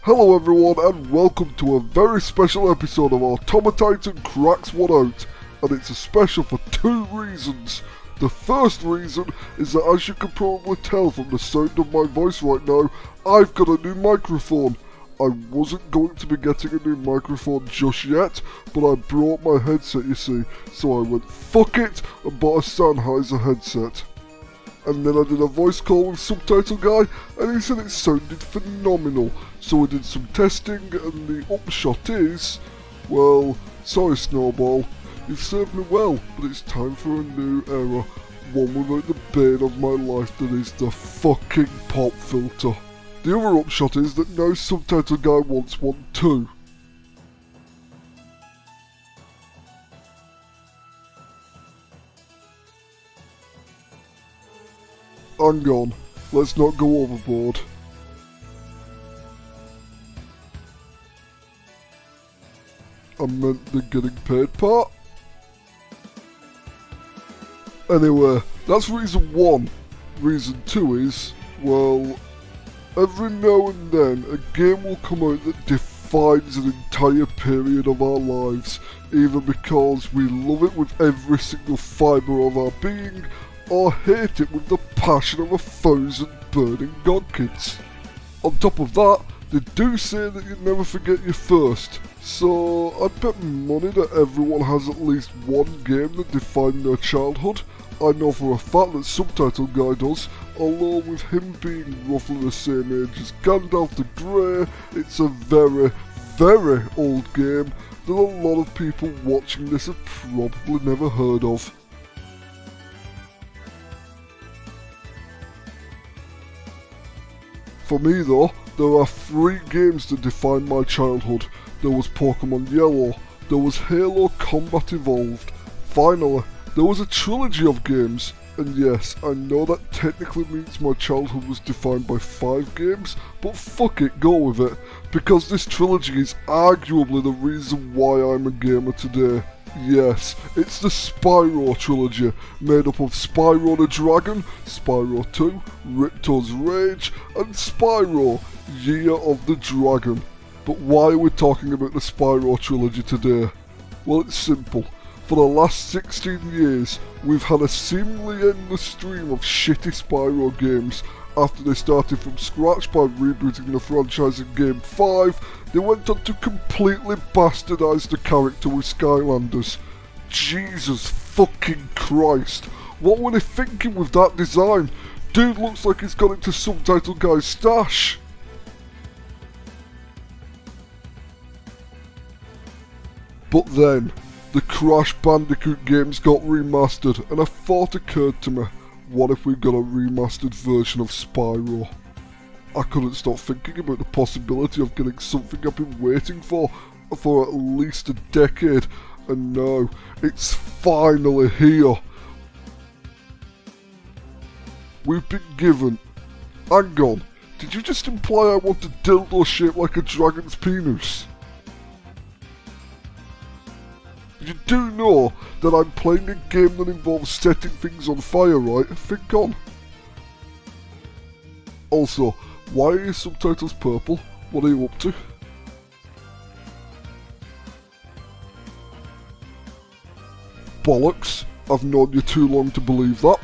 Hello everyone and welcome to a very special episode of AutomaTitan Cracks One Out, and it's a special for two reasons. The first reason is that, as you can probably tell from the sound of my voice right now, I've got a new microphone. I wasn't going to be getting a new microphone just yet, but I brought my headset, you see, so I went fuck it and bought a Sennheiser headset. And then I did a voice call with Subtitle Guy, and he said it sounded phenomenal. So we did some testing, and the upshot is, well, sorry Snowball, you've served me well, but it's time for a new era. One without the bane of my life, that is the fucking pop filter. The other upshot is that now Subtitle Guy wants one too. Hang on, let's not go overboard. I meant the getting paid part. Anyway, that's reason one. Reason two is, well, every now and then a game will come out that defines an entire period of our lives, either because we love it with every single fibre of our being, or hate it with the passion of 1,000 burning god kids. On top of that, they do say that you never forget your first, so I'd bet money that everyone has at least one game that defined their childhood. I know for a fact that Subtitle Guy does, although with him being roughly the same age as Gandalf the Grey, it's a very, very old game that a lot of people watching this have probably never heard of. For me though, there are 3 games that define my childhood. There was Pokemon Yellow, there was Halo Combat Evolved, finally, there was a trilogy of games, and yes, I know that technically means my childhood was defined by 5 games, but fuck it, go with it, because this trilogy is arguably the reason why I'm a gamer today. Yes, it's the Spyro Trilogy, made up of Spyro the Dragon, Spyro 2, Ripto's Rage, and Spyro, Year of the Dragon. But why are we talking about the Spyro Trilogy today? Well, it's simple. For the last 16 years, we've had a seemingly endless stream of shitty Spyro games. After they started from scratch by rebooting the franchise in Game 5, they went on to completely bastardise the character with Skylanders. Jesus fucking Christ, what were they thinking with that design? Dude looks like he's got into Subtitle Guy's stash. But then, the Crash Bandicoot games got remastered, and a thought occurred to me. What if we got a remastered version of Spyro? I couldn't stop thinking about the possibility of getting something I've been waiting for at least a decade, and now it's finally here. We've been given... Hang on, did you just imply I want a dildo shaped like a dragon's penis? You do know that I'm playing a game that involves setting things on fire, right? Think on. Also, why are your subtitles purple? What are you up to? Bollocks, I've known you too long to believe that.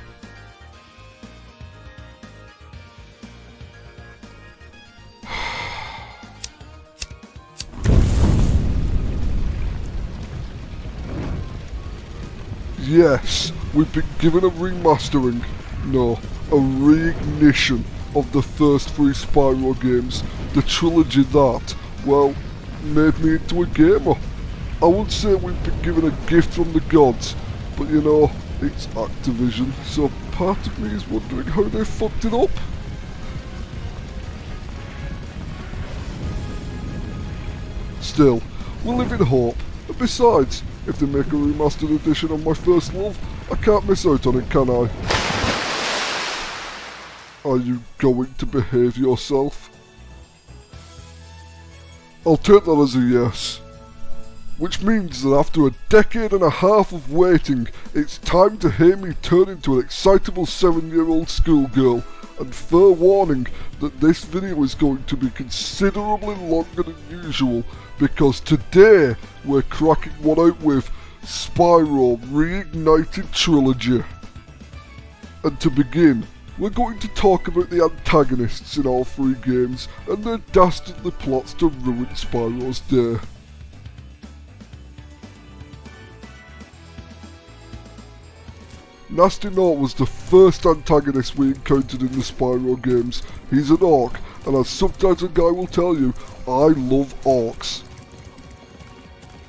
Yes, we've been given a remastering, no, a reignition of the first 3 Spyro games, the trilogy that, well, made me into a gamer. I would say we've been given a gift from the gods, but you know, it's Activision, so part of me is wondering how they fucked it up. Still, we'll live in hope, and besides, if they make a remastered edition of my first love, I can't miss out on it, can I? Are you going to behave yourself? I'll take that as a yes. Which means that after a decade and a half of waiting, it's time to hear me turn into an excitable 7-year-old schoolgirl and fair warning that this video is going to be considerably longer than usual because today we're cracking one out with Spyro Reignited Trilogy. And to begin, we're going to talk about the antagonists in all three games and their dastardly plots to ruin Spyro's day. Nasty Nort was the first antagonist we encountered in the Spyro games. He's an orc, and as Subtitle Guy will tell you, I love orcs.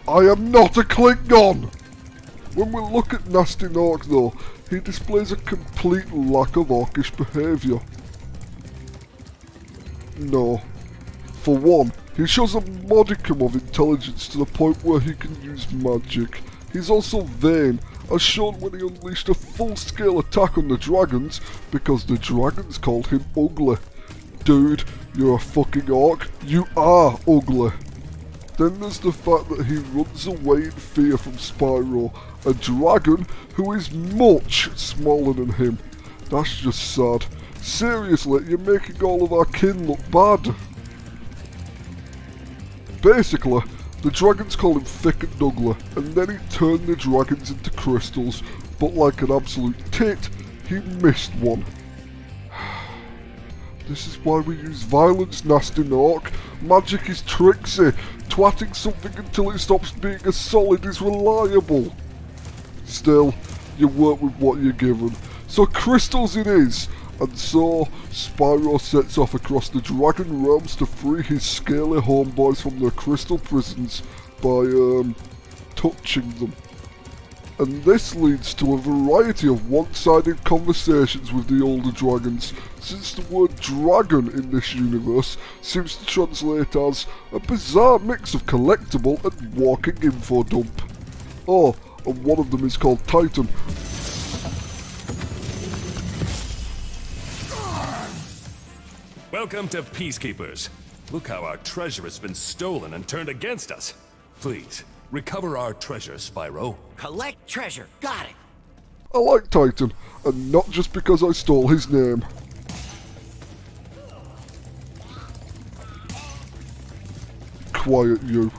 I am not a Klingon! When we look at Nasty Nort though, he displays a complete lack of orcish behaviour. No. For one, he shows a modicum of intelligence to the point where he can use magic. He's also vain, as shown when he unleashed a full-scale attack on the dragons because the dragons called him ugly. Dude, you're a fucking orc. You are ugly. Then there's the fact that he runs away in fear from Spyro, a dragon who is much smaller than him. That's just sad. Seriously, you're making all of our kin look bad. Basically, the dragons call him thick and ugly, and then he turned the dragons into crystals, but like an absolute tit, he missed one. This is why we use violence, Nasty Nort. Magic is tricksy. Twatting something until it stops being a solid is reliable. Still, you work with what you're given. So crystals it is. And so, Spyro sets off across the Dragon Realms to free his scaly homeboys from their crystal prisons by, touching them. And this leads to a variety of one-sided conversations with the older dragons, since the word dragon in this universe seems to translate as a bizarre mix of collectible and walking info dump. Oh, and one of them is called Titan. Welcome to Peacekeepers. Look how our treasure has been stolen and turned against us. Please, recover our treasure, Spyro. Collect treasure. Got it. I like Titan, and not just because I stole his name. Quiet you.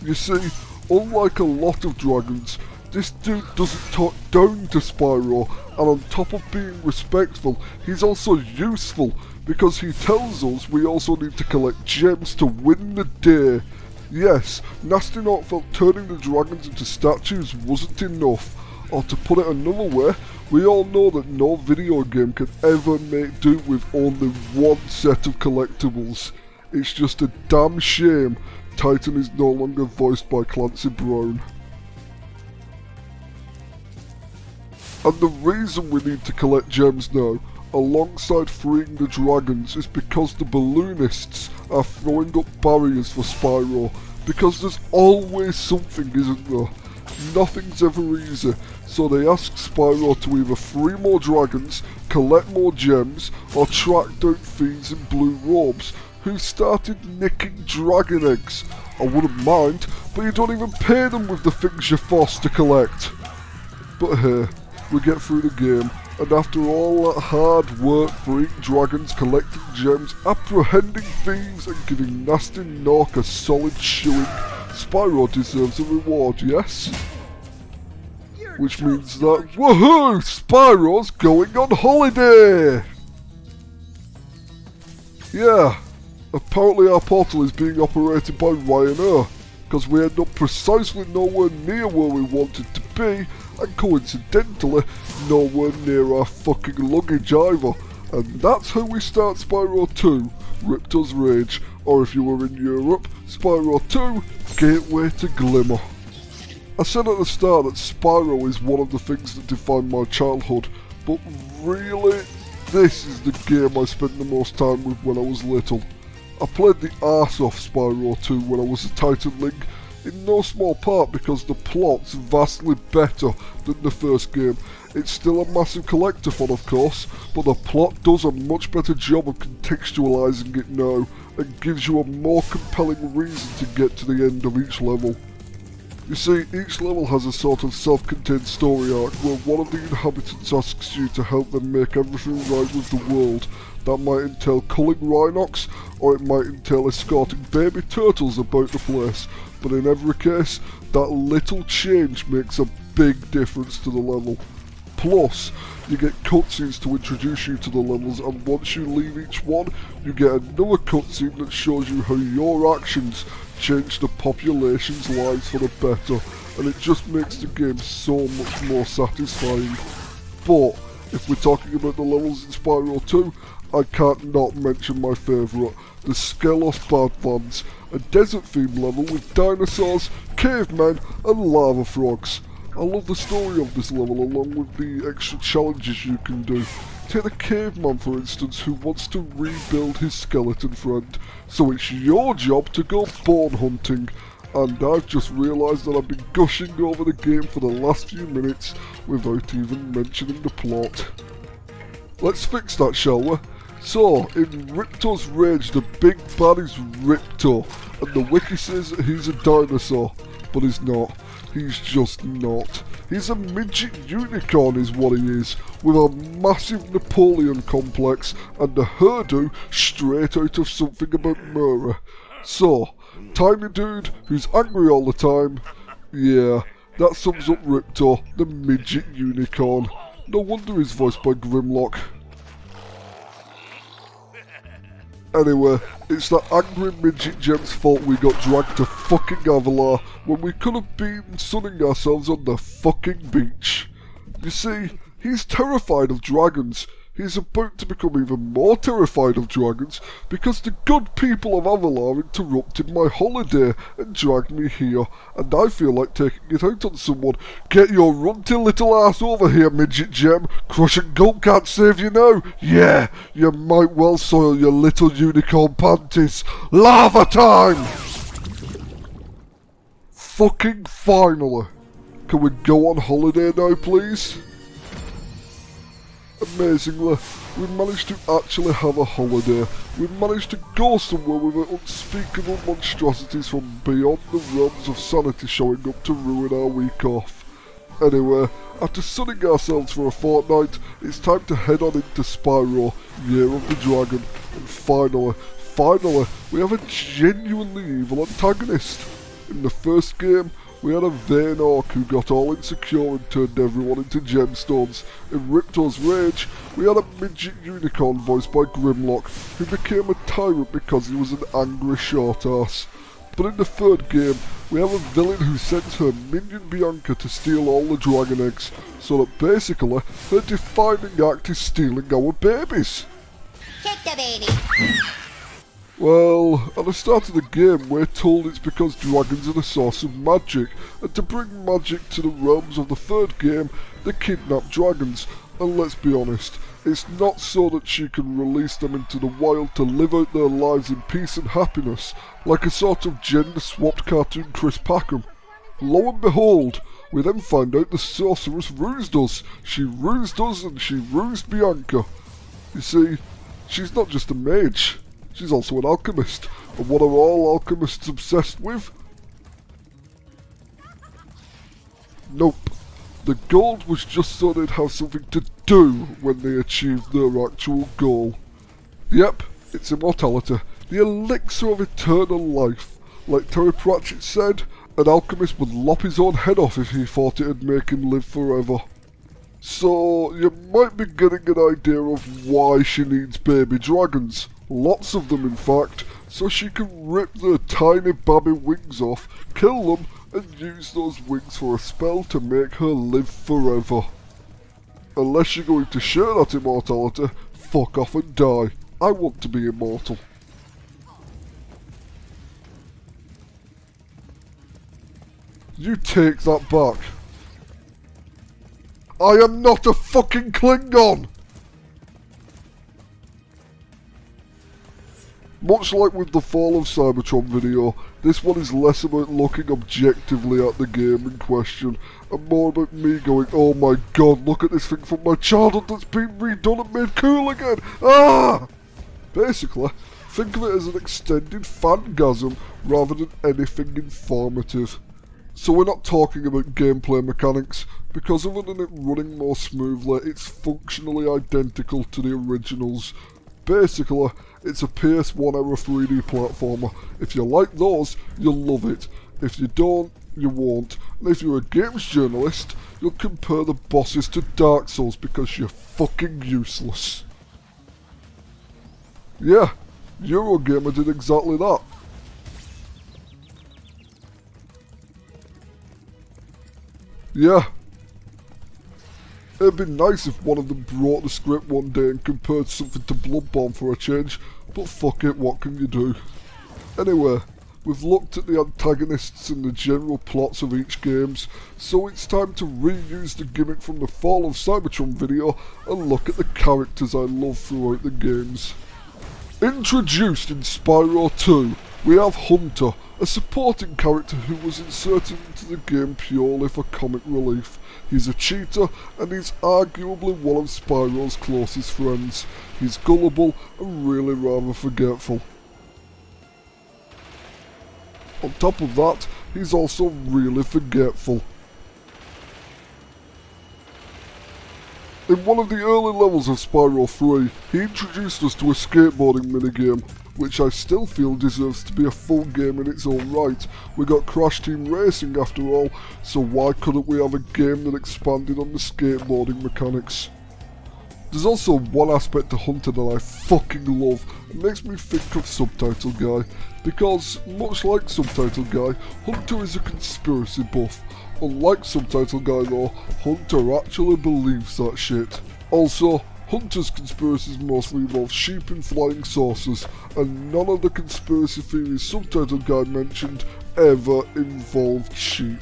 You see, unlike a lot of dragons, this dude doesn't talk down to Spyro, and on top of being respectful, he's also useful, because he tells us we also need to collect gems to win the day. Yes, Nasty Nort felt turning the dragons into statues wasn't enough. Or to put it another way, we all know that no video game can ever make do with only one set of collectibles. It's just a damn shame Titan is no longer voiced by Clancy Brown. And the reason we need to collect gems now, alongside freeing the dragons, is because the balloonists are throwing up barriers for Spyro, because there's always something, isn't there? Nothing's ever easy, so they ask Spyro to either free more dragons, collect more gems, or track down thieves in blue robes, who started nicking dragon eggs. I wouldn't mind, but you don't even pay them with the things you're forced to collect. But hey, we get through the game, and after all that hard work freeing dragons, collecting gems, apprehending thieves and giving Nasty Nort a solid shoeing, Spyro deserves a reward, yes? Which means that, woohoo! Spyro's going on holiday! Yeah, apparently our portal is being operated by Ryanair, because we end up precisely nowhere near where we wanted to be, and coincidentally, nowhere near our fucking luggage either. And that's how we start Spyro 2, Riptor's Rage, or if you were in Europe, Spyro 2, Gateway to Glimmer. I said at the start that Spyro is one of the things that defined my childhood, but really, this is the game I spent the most time with when I was little. I played the arse off Spyro 2 when I was a Titanling, in no small part because the plot's vastly better than the first game. It's still a massive collectathon of course, but the plot does a much better job of contextualising it now, and gives you a more compelling reason to get to the end of each level. You see, each level has a sort of self-contained story arc where one of the inhabitants asks you to help them make everything right with the world. That might entail culling rhinox, or it might entail escorting baby turtles about the place, but in every case, that little change makes a big difference to the level. Plus, you get cutscenes to introduce you to the levels, and once you leave each one, you get another cutscene that shows you how your actions change the population's lives for the better, and it just makes the game so much more satisfying. But, if we're talking about the levels in Spyro 2, I can't not mention my favourite, the Skelos Badlands, a desert-themed level with dinosaurs, cavemen, and lava frogs. I love the story of this level along with the extra challenges you can do. Take the caveman for instance who wants to rebuild his skeleton friend, so it's your job to go bone hunting. And I've just realised that I've been gushing over the game for the last few minutes without even mentioning the plot. Let's fix that, shall we? So, in Ripto's Rage, the big bad is Ripto, and the wiki says that he's a dinosaur, but he's not. He's just not. He's a midget unicorn is what he is, with a massive Napoleon complex and a hairdo straight out of something about Murray. So, tiny dude who's angry all the time. Yeah, that sums up Ripto, the midget unicorn. No wonder he's voiced by Grimlock. Anyway, it's that angry midget gem's fault we got dragged to fucking Avalar when we could have been sunning ourselves on the fucking beach. You see, he's terrified of dragons. He's about to become even more terrified of dragons because the good people of Avalar interrupted my holiday and dragged me here, and I feel like taking it out on someone. Get your runty little ass over here, midget gem. Crush and Gulp can't save you now. Yeah, you might well soil your little unicorn panties. Lava time! Fucking finally. Can we go on holiday now, please? Amazingly, we managed to actually have a holiday. We managed to go somewhere with unspeakable monstrosities from beyond the realms of sanity showing up to ruin our week off. Anyway, after sunning ourselves for a fortnight, it's time to head on into Spyro, Year of the Dragon, and finally, we have a genuinely evil antagonist. In the first game, we had a vain orc who got all insecure and turned everyone into gemstones. In Ripto's Rage, we had a midget unicorn voiced by Grimlock, who became a tyrant because he was an angry short ass. But in the third game, we have a villain who sends her minion Bianca to steal all the dragon eggs, so that basically, her defining act is stealing our babies. Take the baby. Well, at the start of the game, we're told it's because dragons are the source of magic, and to bring magic to the realms of the third game, they kidnap dragons, and let's be honest, it's not so that she can release them into the wild to live out their lives in peace and happiness, like a sort of gender-swapped cartoon Chris Packham. Lo and behold, we then find out the sorceress rused us. She rused us and she rused Bianca. You see, she's not just a mage. She's also an alchemist, and what are all alchemists obsessed with? Nope. The gold was just so they'd have something to do when they achieved their actual goal. Yep, it's immortality, the elixir of eternal life. Like Terry Pratchett said, an alchemist would lop his own head off if he thought it'd make him live forever. So, you might be getting an idea of why she needs baby dragons. Lots of them in fact, so she can rip their tiny babby wings off, kill them, and use those wings for a spell to make her live forever. Unless you're going to share that immortality, fuck off and die. I want to be immortal. You take that back. I am not a fucking Klingon! Much like with the Fall of Cybertron video, this one is less about looking objectively at the game in question, and more about me going, oh my god, look at this thing from my childhood that's been redone and made cool again! Ah! Basically, think of it as an extended fangasm rather than anything informative. So we're not talking about gameplay mechanics, because other than it running more smoothly, it's functionally identical to the originals. Basically, it's a PS1 era 3D platformer. If you like those, you'll love it. If you don't, you won't. And if you're a games journalist, you'll compare the bosses to Dark Souls because you're fucking useless. Yeah, Eurogamer did exactly that. Yeah. It'd be nice if one of them brought the script one day and compared something to Bloodborne for a change, but fuck it, what can you do? Anyway, we've looked at the antagonists and the general plots of each games, so it's time to reuse the gimmick from the Fall of Cybertron video and look at the characters I love throughout the games. Introduced in Spyro 2, we have Hunter, a supporting character who was inserted into the game purely for comic relief. He's a cheater, and he's arguably one of Spyro's closest friends. He's gullible and really rather forgetful. On top of that, he's also really forgetful. In one of the early levels of Spyro 3, he introduced us to a skateboarding minigame, which I still feel deserves to be a full game in its own right. We got Crash Team Racing after all, so why couldn't we have a game that expanded on the skateboarding mechanics? There's also one aspect to Hunter that I fucking love, and makes me think of Subtitle Guy, because much like Subtitle Guy, Hunter is a conspiracy buff. Unlike Subtitle Guy though, Hunter actually believes that shit. Also, Hunter's conspiracies mostly involve sheep and flying saucers, and none of the conspiracy theories Subtitle Guy mentioned ever involved sheep.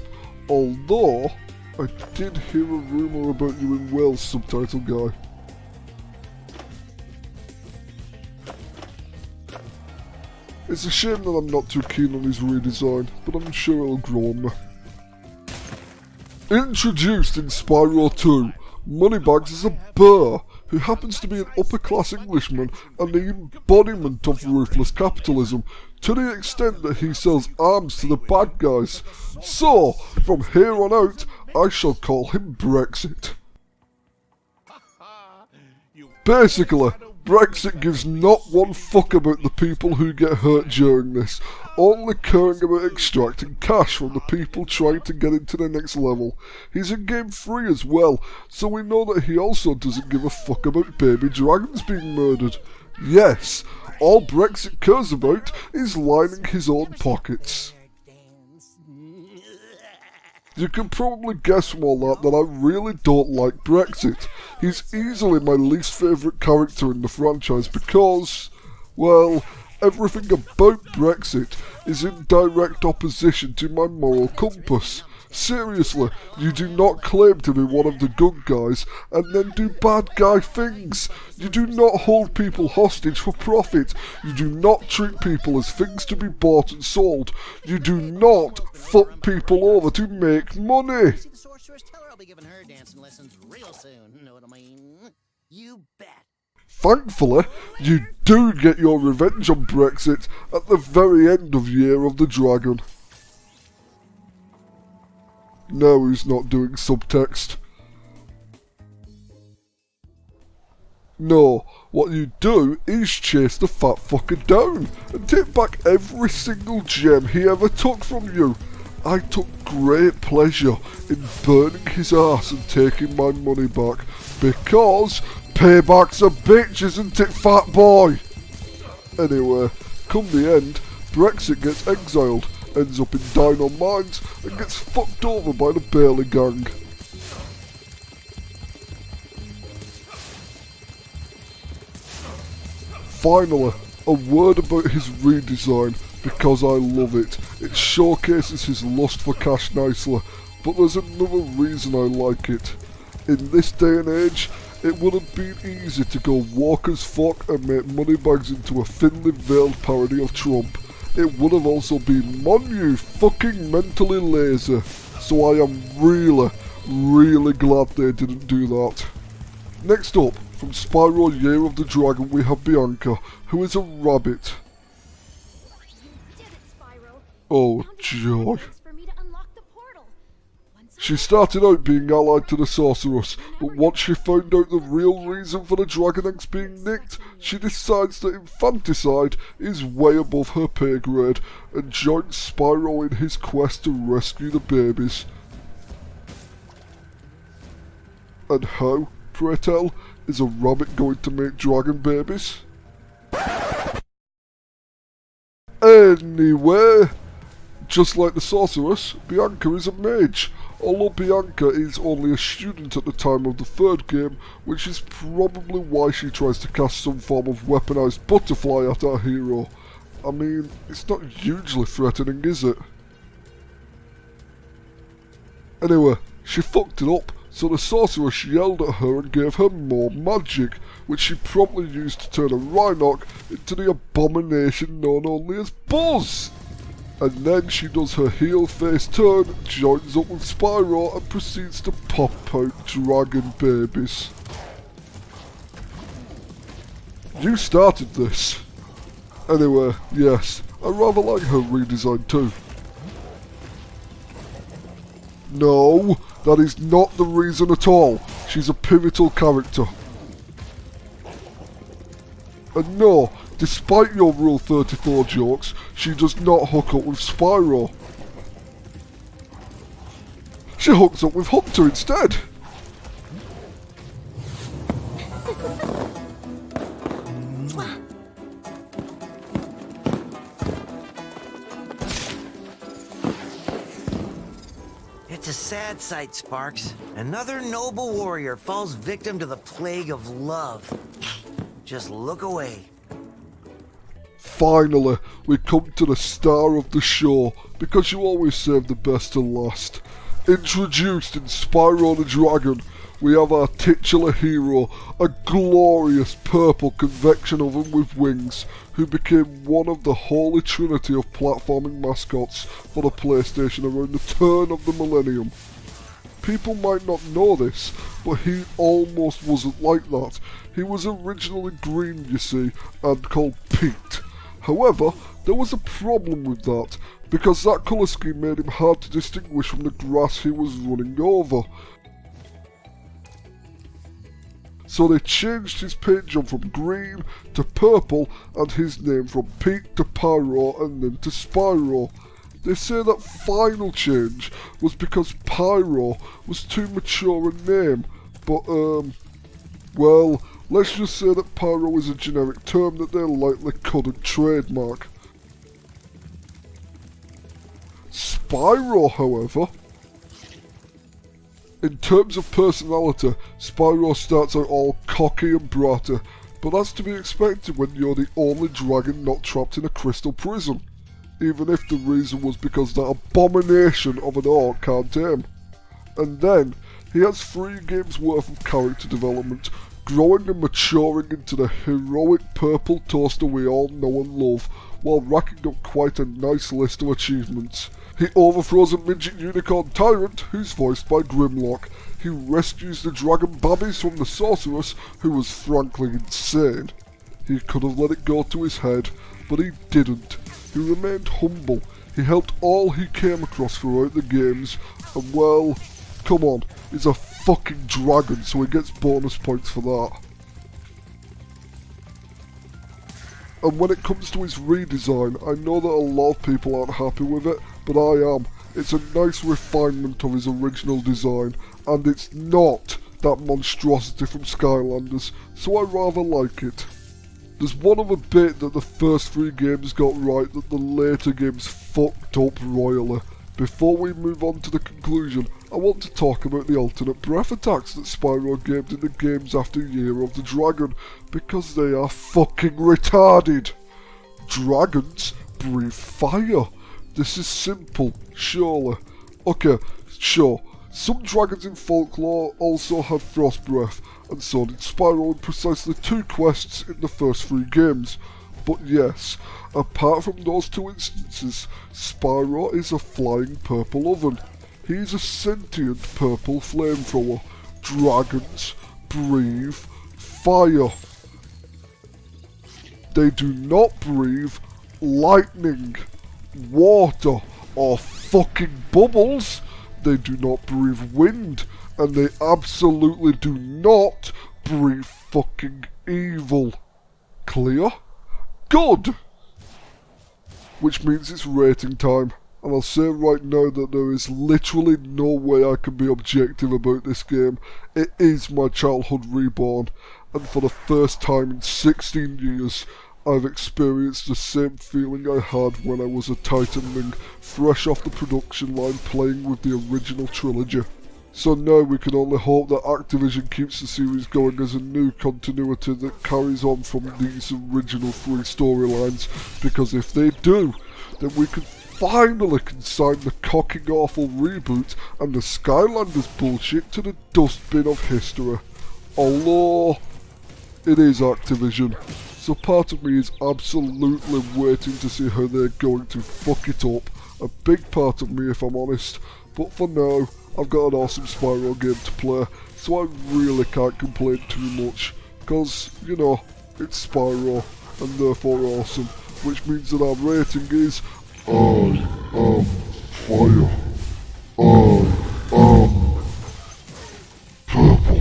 Although, I did hear a rumour about you in Wales, Subtitle Guy. It's a shame that I'm not too keen on his redesign, but I'm sure it'll grow on me. Introduced in Spyro 2, Moneybags is a bear who happens to be an upper-class Englishman and the embodiment of ruthless capitalism, to the extent that he sells arms to the bad guys. So, from here on out, I shall call him Brexit. Basically, Brexit gives not one fuck about the people who get hurt during this, only caring about extracting cash from the people trying to get into the next level. He's in game 3 as well, so we know that he also doesn't give a fuck about baby dragons being murdered. Yes, all Brexit cares about is lining his own pockets. You can probably guess from all that I really don't like Brexit. He's easily my least favourite character in the franchise because, well, everything about Brexit is in direct opposition to my moral compass. Seriously, you do not claim to be one of the good guys and then do bad guy things. You do not hold people hostage for profit. You do not treat people as things to be bought and sold. You do not fuck people over to make money. See the sorceress? Tell her I'll be giving her dancing lessons real soon. Know what I mean? You bet. Thankfully, you do get your revenge on Brexit at the very end of Year of the Dragon. No, he's not doing subtext. No, what you do is chase the fat fucker down and take back every single gem he ever took from you. I took great pleasure in burning his ass and taking my money back, because payback's a bitch, isn't it, fat boy? Anyway, come the end, Brexit gets exiled, ends up in Dino Mines, and gets fucked over by the Bailey gang. Finally, a word about his redesign, because I love it. It showcases his lust for cash nicely, but there's another reason I like it. In this day and age, it would have been easy to go woke as fuck and make Moneybags into a thinly veiled parody of Trump. It would have also been you fucking mentally lazy, so I am really glad they didn't do that. Next up, from Spyro Year of the Dragon we have Bianca, who is a rabbit. You did it, Spyro. Oh Found enough joy. evidence for me to unlock the She started out being allied to the sorceress, but once she found out the real reason for the dragon eggs being nicked, she decides that infanticide is way above her pay grade and joins Spyro in his quest to rescue the babies. And how, pray tell, is a rabbit going to make dragon babies? Anyway, just like the sorceress, Bianca is a mage. Although Bianca is only a student at the time of the third game, which is probably why she tries to cast some form of weaponized butterfly at our hero. I mean, it's not hugely threatening, is it? Anyway, she fucked it up, so the sorceress yelled at her and gave her more magic, which she promptly used to turn a Rhinoc into the abomination known only as Buzz. And then she does her heel face turn, joins up with Spyro and proceeds to pop out dragon babies. You started this. Anyway, yes, I rather like her redesign too. No, that is not the reason at all. She's a pivotal character. And no, despite your Rule 34 jokes, she does not hook up with Spyro. She hooks up with Hunter instead. It's a sad sight, Sparks. Another noble warrior falls victim to the plague of love. Just look away. Finally, we come to the star of the show, because you always save the best to last. Introduced in Spyro the Dragon, we have our titular hero, a glorious purple convection oven with wings, who became one of the holy trinity of platforming mascots for the PlayStation around the turn of the millennium. People might not know this, but he almost wasn't like that. He was originally green, you see, and called Pete. However, there was a problem with that, because that colour scheme made him hard to distinguish from the grass he was running over. So they changed his paint job from green to purple and his name from Pete to Pyro and then to Spyro. They say that final change was because Pyro was too mature a name, but well, let's just say that Pyro is a generic term that they likely couldn't trademark. Spyro, however, in terms of personality, Spyro starts out all cocky and bratty, but that's to be expected when you're the only dragon not trapped in a crystal prison, even if the reason was because that abomination of an orc can't aim. And then, he has 3 games worth of character development, growing and maturing into the heroic purple toaster we all know and love, while racking up quite a nice list of achievements. He overthrows a midget unicorn tyrant, who's voiced by Grimlock. He rescues the dragon babbies from the sorceress, who was frankly insane. He could have let it go to his head, but he didn't. He remained humble. He helped all he came across throughout the games, and well, come on, he's a fucking dragon, so he gets bonus points for that. And when it comes to his redesign, I know that a lot of people aren't happy with it, but I am. It's a nice refinement of his original design, and it's not that monstrosity from Skylanders, so I rather like it. There's one other bit that the first 3 games got right that the later games fucked up royally. Before we move on to the conclusion, I want to talk about the alternate breath attacks that Spyro gained in the games after Year of the Dragon, because they are fucking retarded. Dragons breathe fire. This is simple, surely. Okay, sure, some dragons in folklore also have frost breath, and so did Spyro in precisely 2 quests in the first 3 games. But yes, apart from those 2 instances, Spyro is a flying purple oven. He's a sentient purple flamethrower. Dragons breathe fire. They do not breathe lightning, water, or fucking bubbles. they do not breathe wind, and they absolutely do not breathe fucking evil. Clear? Good! Which means it's rating time, and I'll say right now that there is literally no way I can be objective about this game. It is my childhood reborn, and for the first time in 16 years, I've experienced the same feeling I had when I was a Titanling, fresh off the production line playing with the original trilogy. So now we can only hope that Activision keeps the series going as a new continuity that carries on from these original 3 storylines, because if they do, then we can finally consign the cocking awful reboot and the Skylanders bullshit to the dustbin of history. Although, it is Activision, so part of me is absolutely waiting to see how they're going to fuck it up. A big part of me if I'm honest, but for now, I've got an awesome Spyro game to play, so I really can't complain too much, cause, you know, it's Spyro, and therefore awesome, which means that our rating is I am fire. I am purple.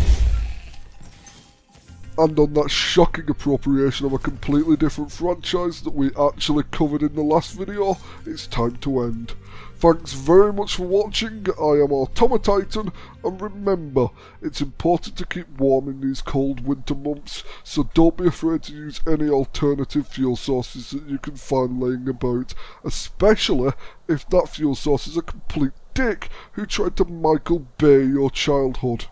And on that shocking appropriation of a completely different franchise that we actually covered in the last video, it's time to end. Thanks very much for watching. I am AutomaTitan, and remember, it's important to keep warm in these cold winter months, so don't be afraid to use any alternative fuel sources that you can find laying about, especially if that fuel source is a complete dick who tried to Michael Bay your childhood.